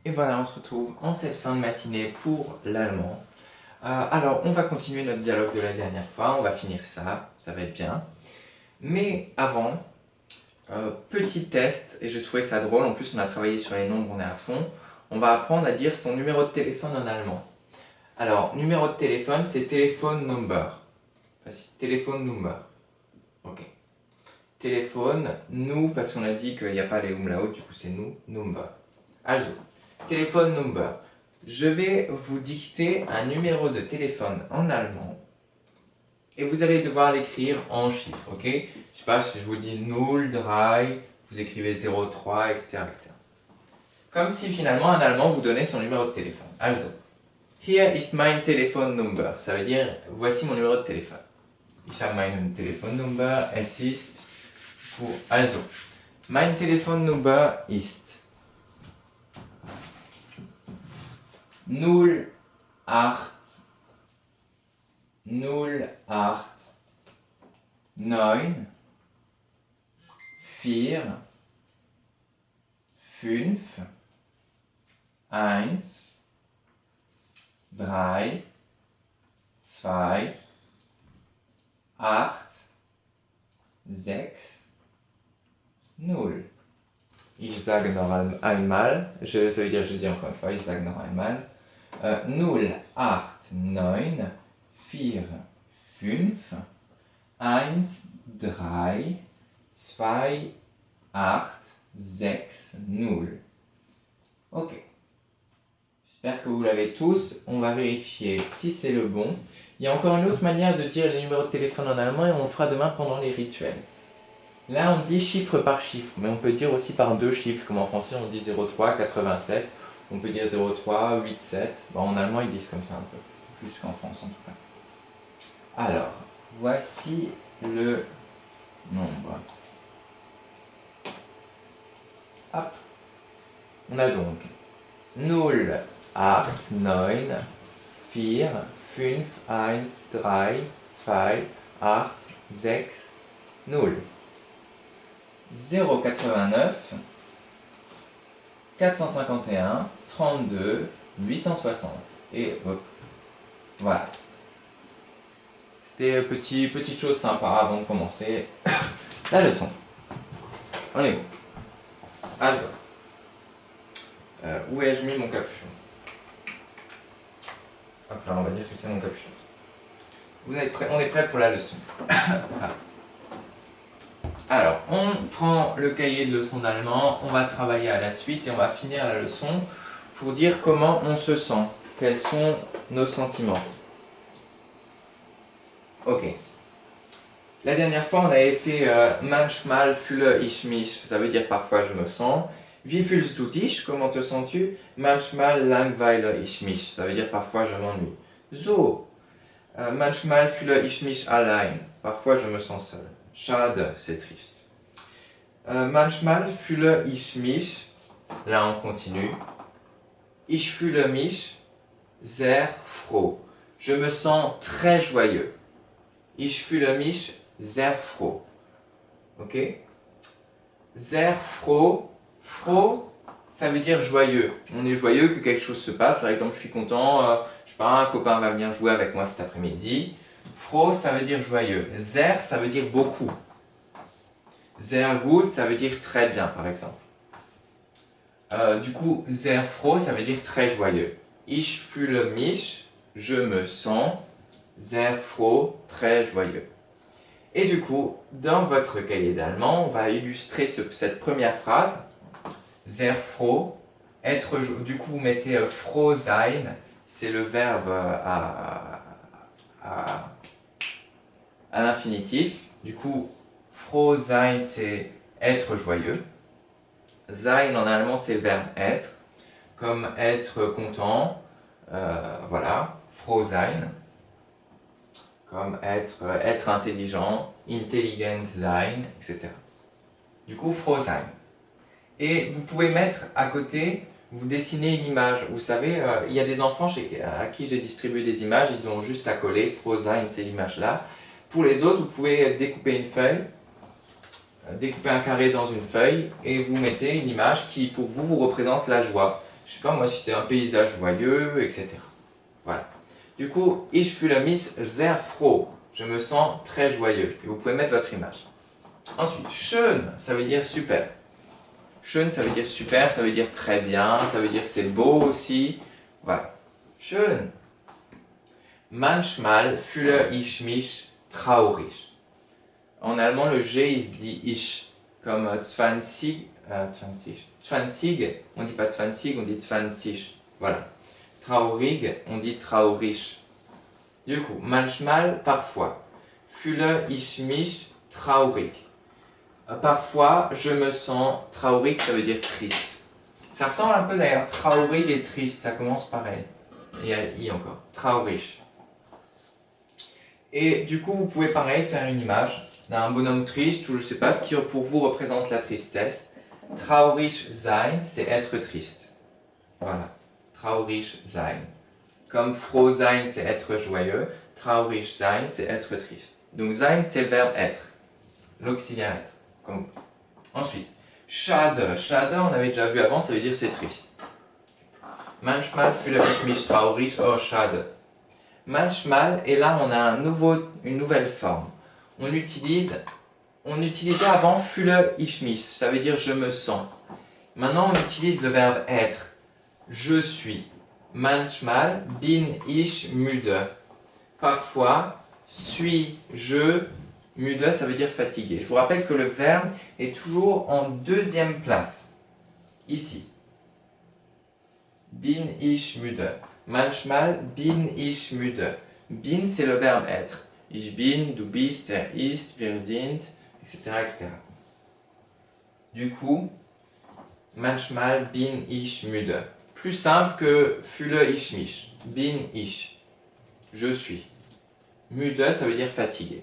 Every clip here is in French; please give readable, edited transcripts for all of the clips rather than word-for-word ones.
Et voilà, on se retrouve en cette fin de matinée pour l'allemand. Alors, on va continuer notre dialogue de la dernière fois, on va finir ça, ça va être bien. Mais avant, petit test, et je trouvais ça drôle, en plus on a travaillé sur les nombres, on est à fond. On va apprendre à dire son numéro de téléphone en allemand. Alors, numéro de téléphone, c'est Telephone Number. Facile, Telephone Number. Ok. Téléphone, nous, parce qu'on a dit qu'il n'y a pas les umlaut, du coup c'est nous, number. Also, téléphone number. Je vais vous dicter un numéro de téléphone en allemand et vous allez devoir l'écrire en chiffres, ok? Je sais pas si je vous dis 03, vous écrivez 03, etc., etc. Comme si finalement un allemand vous donnait son numéro de téléphone. Also, hier ist mein Telefonnummer. Ça veut dire, voici mon numéro de téléphone. Ich habe meine Telefonnummer, es ist... Also, mein Telefonnummer ist 08 08 9 4 5 1 3 2 8 6 0. Ich sage noch einmal, ça veut dire je dis encore une fois, ich sage noch einmal. 0, 8, 9, 4, 5, 1, 3, 2, 8, 6, 0. Ok. J'espère que vous l'avez tous. On va vérifier si c'est le bon. Il y a encore une autre manière de dire les numéros de téléphone en allemand et on le fera demain pendant les rituels. Là, on dit chiffre par chiffre, mais on peut dire aussi par deux chiffres, comme en français on dit 03, 87, on peut dire 03, 87. Bon, en allemand, ils disent comme ça un peu, plus qu'en France en tout cas. Alors, voici le nombre. Hop. On a donc 0, 8, 9, 4, 5, 1, 3, 2, 8, 6, 0. 089 451 32 860 et voilà. C'était petite chose sympa avant de commencer la leçon. On est bon. Also, où ai-je mis mon capuchon? Hop là, on va dire que c'est mon capuchon. Vous êtes prêts? On est prêts pour la leçon. Alors, on prend le cahier de leçon d'allemand, on va travailler à la suite et on va finir la leçon pour dire comment on se sent, quels sont nos sentiments. Ok. La dernière fois, on avait fait manchmal fühle ich mich, ça veut dire parfois je me sens. Wie fühlst du dich, comment te sens-tu? Manchmal langweile ich mich, ça veut dire parfois je m'ennuie. So, manchmal fühle ich mich allein, parfois je me sens seul. Schade, c'est triste. Manchmal fühle ich mich, là on continue. Ich fühle mich sehr froh. Je me sens très joyeux. Ich fühle mich sehr froh. Ok? Sehr froh. Froh, ça veut dire joyeux. On est joyeux que quelque chose se passe. Par exemple, je suis content, je sais pas, un copain va venir jouer avec moi cet après-midi. Froh, ça veut dire joyeux. Sehr, ça veut dire beaucoup. Sehr gut, ça veut dire très bien, par exemple. Du coup, sehr froh, ça veut dire très joyeux. Ich fühle mich, je me sens, sehr froh, très joyeux. Et du coup, dans votre cahier d'allemand, on va illustrer cette première phrase. Sehr froh, être joyeux. Du coup, vous mettez froh sein, c'est le verbe à l'infinitif. Du coup, froh sein, c'est être joyeux. Sein en allemand, c'est le verbe être, comme être content, voilà, froh sein, comme être intelligent, intelligent sein, etc. Du coup, froh sein. Et vous pouvez mettre à côté, vous dessinez une image. Vous savez, il y a des enfants à qui j'ai distribué des images, ils ont juste à coller, froh sein, c'est l'image-là. Pour les autres, vous pouvez découper une feuille, découper un carré dans une feuille et vous mettez une image qui, pour vous, vous représente la joie. Je sais pas moi si c'est un paysage joyeux, etc. Voilà. Du coup, ich fühle mich sehr froh. Je me sens très joyeux. Et vous pouvez mettre votre image. Ensuite, schön, ça veut dire super. Schön, ça veut dire super, ça veut dire très bien, ça veut dire c'est beau aussi. Voilà. Schön. Manchmal fühle ich mich traurig. En allemand, le G, il se dit ich. Comme 20, 20, on dit pas 20, on dit 20. Voilà. Traurig, on dit traurig. Du coup, manchmal, parfois. Fühle ich mich traurig. Parfois, je me sens traurig, ça veut dire triste. Ça ressemble un peu d'ailleurs, traurig et triste, ça commence pareil. Et il y a I encore, traurig. Et du coup, vous pouvez pareil faire une image d'un bonhomme triste, ou je sais pas, ce qui pour vous représente la tristesse. Traurig sein, c'est être triste. Voilà, traurig sein. Comme froh sein, c'est être joyeux. Traurig sein, c'est être triste. Donc sein, c'est le verbe être. L'auxiliaire être. Comme... Ensuite, schade. Schade, on avait déjà vu avant, ça veut dire c'est triste. Manchmal fühle ich mich traurig, oh schade. Manchmal, et là on a une nouvelle forme. On utilisait avant fühle ich mich, ça veut dire je me sens. Maintenant on utilise le verbe être. Je suis. Manchmal bin ich müde. Parfois, suis-je müde, ça veut dire fatigué. Je vous rappelle que le verbe est toujours en deuxième place. Ici. Bin ich müde. Manchmal bin ich müde. Bin, c'est le verbe être. Ich bin, du bist, er ist, wir sind, etc., etc. Du coup, manchmal bin ich müde. Plus simple que fühle ich mich. Bin ich. Je suis. Müde, ça veut dire fatigué.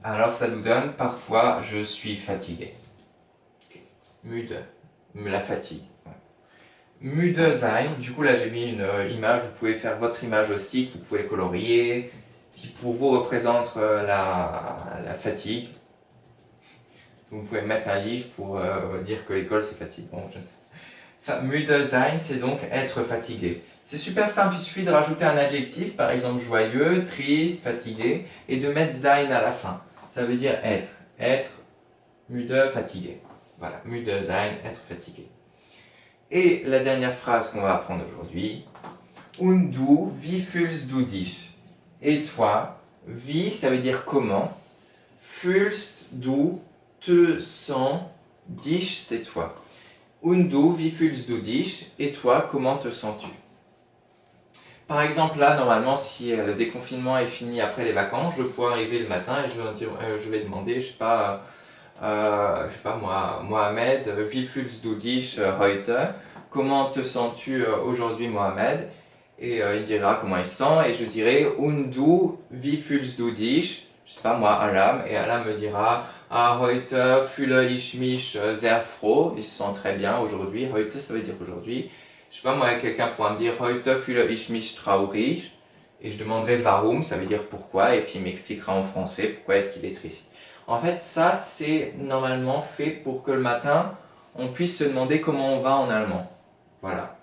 Alors ça nous donne parfois je suis fatigué. Müde, la fatigue. Müde sein, du coup là j'ai mis une image, vous pouvez faire votre image aussi, que vous pouvez colorier, qui pour vous représente la fatigue. Vous pouvez mettre un livre pour dire que l'école c'est fatigant. Müde sein, c'est donc être fatigué. C'est super simple, il suffit de rajouter un adjectif, par exemple joyeux, triste, fatigué, et de mettre sein à la fin. Ça veut dire être. Être, müde, fatigué. Voilà, müde sein, être fatigué. Et la dernière phrase qu'on va apprendre aujourd'hui. Und du, wie fühlst du dich? Et toi, wie, ça veut dire comment. Fühlst du, te sens. Dich, c'est toi. Und du, wie fühlst du dich? Et toi, comment te sens-tu? Par exemple, là, normalement, si le déconfinement est fini après les vacances, je pourrais arriver le matin et je vais demander, je sais pas moi, Mohamed, wie fühlst du dich heute? Comment te sens-tu aujourd'hui, Mohamed? Et il dira comment il se sent, et je dirai, und du, wie fühlst du dich? Je sais pas moi, Alam, et Alam me dira, ah, heute fühle ich mich sehr froh, il se sent très bien aujourd'hui, heute ça veut dire aujourd'hui. Je sais pas moi, quelqu'un pourra me dire, heute fühle ich mich traurig, et je demanderai warum, ça veut dire pourquoi, et puis il m'expliquera en français pourquoi est-ce qu'il est triste. En fait, ça c'est normalement fait pour que le matin, on puisse se demander comment on va en allemand. Voilà.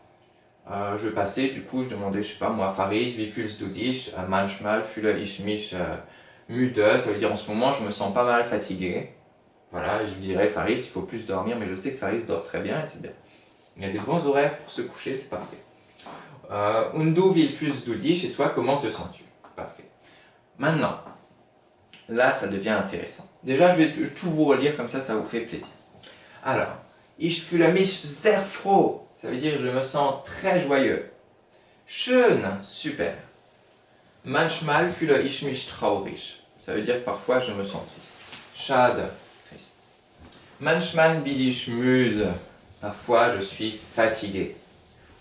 Je passais, du coup, je demandais, je sais pas moi, Faris, wie fühlst du dich? Manchmal fühle ich mich müde, ça veut dire en ce moment je me sens pas mal fatigué. Voilà, je dirais Faris, il faut plus dormir, mais je sais que Faris dort très bien et c'est bien. Il y a des bons horaires pour se coucher, c'est parfait. Und du, wie fühlst du dich? Et toi, comment te sens-tu? Parfait. Maintenant, là, ça devient intéressant. Déjà, je vais tout vous relire, comme ça vous fait plaisir. Alors, ich fühle mich sehr froh. Ça veut dire je me sens très joyeux. Schön, super. Manchmal fühle ich mich traurig. Ça veut dire parfois je me sens triste. Schade, triste. Manchmal bin ich müde. Parfois je suis fatigué.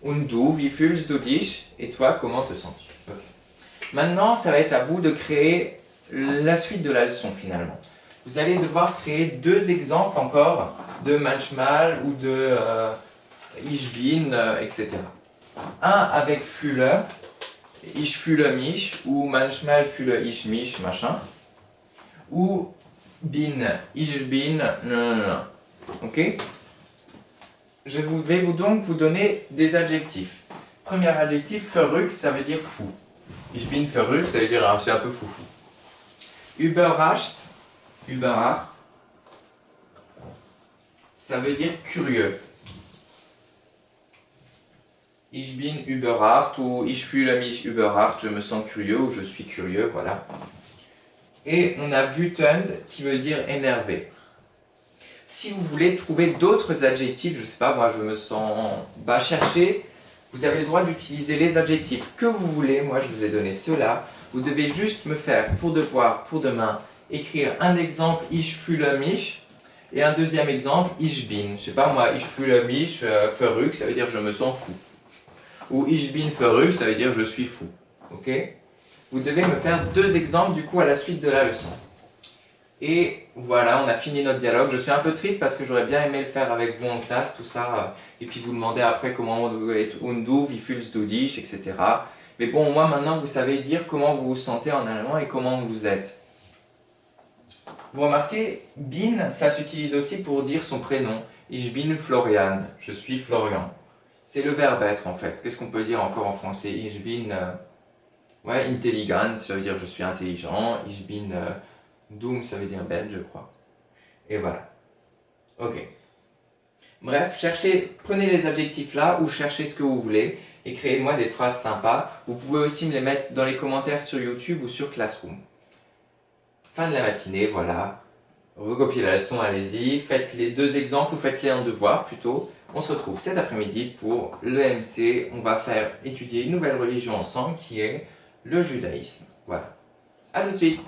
Und du, wie fühlst du dich? Et toi, comment te sens-tu? Okay. Maintenant, ça va être à vous de créer la suite de la leçon finalement. Vous allez devoir créer deux exemples encore de manchmal ou de ich bin, etc. Un avec fühle, ich fühle mich, ou manchmal fühle ich mich, machin. Ou bin, ich bin, non. Ok? je vais donc vous donner des adjectifs. Premier adjectif, verrückt, ça veut dire fou. Ich bin verrückt, ça veut dire je suis un peu foufou. Überrascht, überrascht, ça veut dire curieux. Ich bin überrascht ou ich fühle mich überrascht, je me sens curieux ou je suis curieux, voilà. Et on a wütend qui veut dire énervé. Si vous voulez trouver d'autres adjectifs, je sais pas, moi je me sens... cherchez, vous avez le droit d'utiliser les adjectifs que vous voulez, moi je vous ai donné ceux-là. Vous devez juste me faire, pour devoir, pour demain, écrire un exemple, ich fühle mich, et un deuxième exemple, ich bin. Je sais pas moi, ich fühle mich verrückt, ça veut dire je me sens fou. Ou ich bin verrückt, ça veut dire je suis fou. Ok? Vous devez me faire 2 exemples du coup à la suite de la leçon. Et voilà, on a fini notre dialogue. Je suis un peu triste parce que j'aurais bien aimé le faire avec vous en classe, tout ça, et puis vous demander après comment vous êtes und du, wie fühlst du dich, etc. Mais bon, au moins maintenant vous savez dire comment vous vous sentez en allemand et comment vous êtes. Vous remarquez, bin, ça s'utilise aussi pour dire son prénom. Ich bin Florian, je suis Florian. C'est le verbe être en fait. Qu'est-ce qu'on peut dire encore en français? Ich bin ouais, intelligent, ça veut dire je suis intelligent. Ich bin dumm, ça veut dire bête, je crois. Et voilà. Ok. Bref, prenez les adjectifs là ou cherchez ce que vous voulez et créez-moi des phrases sympas. Vous pouvez aussi me les mettre dans les commentaires sur YouTube ou sur Classroom. Fin de la matinée, voilà. Recopiez la leçon, allez-y. Faites les 2 exemples ou faites-les en devoir plutôt. On se retrouve cet après-midi pour l'EMC. On va faire étudier une nouvelle religion ensemble qui est le judaïsme. Voilà. A tout de suite!